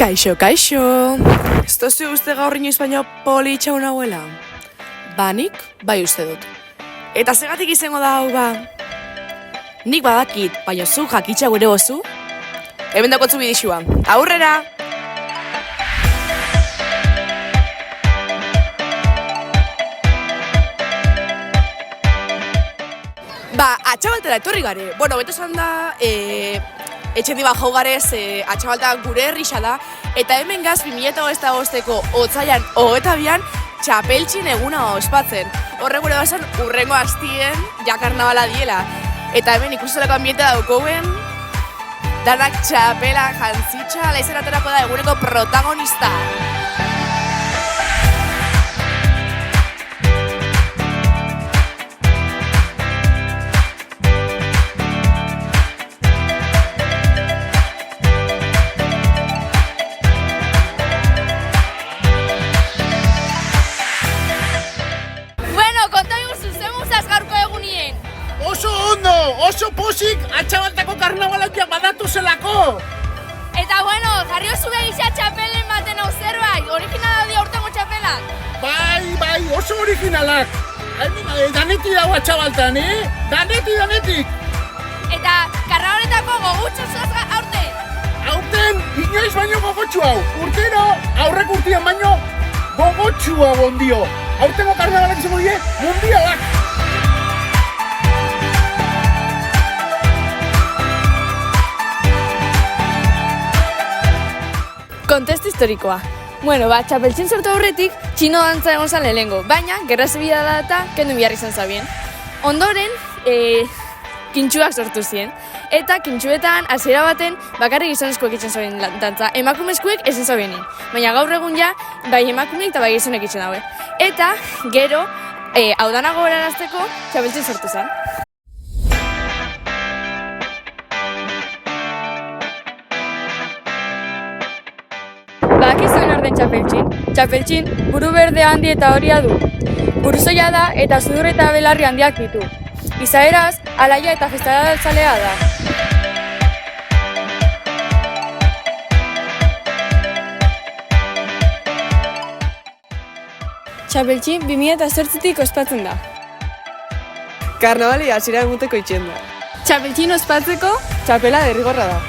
Kaixo, kaixo! Ez tozu uste gaur inoiz baino poli itxaun hauela? Nik bai uste dut. Eta zegatik izango da hau ba? Nik badakit, baina zu jakitxa gure bozu? Hemen dakotzu bidixua. Aurrera! Atxabaltera etorri gare. Beto esan da, etxen diba jau garez, atxabalta gure herrixa da, eta hemen gaz 2025ko otzailan 22an txapeltxin eguna ospatzen. Horre gure basan urrengo hastien jakarnabala diela. Eta hemen ikuselako ambiente daukoen, danak txapela jantzitxa, laizen aterako da eguneko protagonista. Oso posik atxabaltako karnabalaukiak badatu zelako! Eta jarri oso begitza txapelen baten hau zerbait, originala di aurtengo txapelak? Bai, oso originalak! Daneti dago atxabaltan, Danetik! Eta karnabaletako gogutxo zoaz aurten? Aurten, inoiz baino gogotxu hau! Urtero, aurrek urtean baino gogotxu hau ondio! Aurtengo karnabalak izango die, mundialak! Kontestu historikoa. Txapeltxin sortu aurretik, txino dantza egon zan lehengo, baina gerra zibila da eta kendu behar izan zabien. Ondoren, kintxuak sortu ziren. Eta kintxuetan, hasiera baten, bakarrik gizonezkoek itzen zabien dantza. Emakumezkoek ezin zabienin. Baina gaur egun ja, bai emakumeek eta bai gizonek itzen daue. Eta, gero, hau danago erarazteko, txapeltxin sortu zen. Badakizuen orden txapeltxin? Txapeltxin buru berde handi eta horia du. Buruzoia da eta sudur eta belarri handiak ditu. Izaeraz, alaia eta festadaltzalea da. Txapeltxin 2008tik ospatzen da. Karnabali hasiera eguteko itxen da. Txapeltxin ospatzeko, txapela derrigorra da.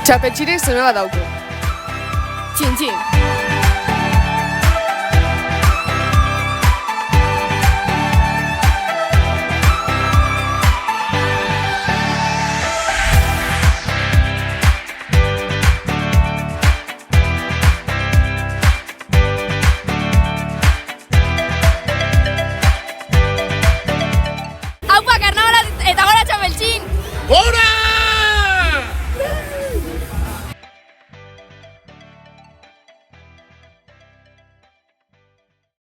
Txapeltxinek zeme bat dauko. Txin-txin.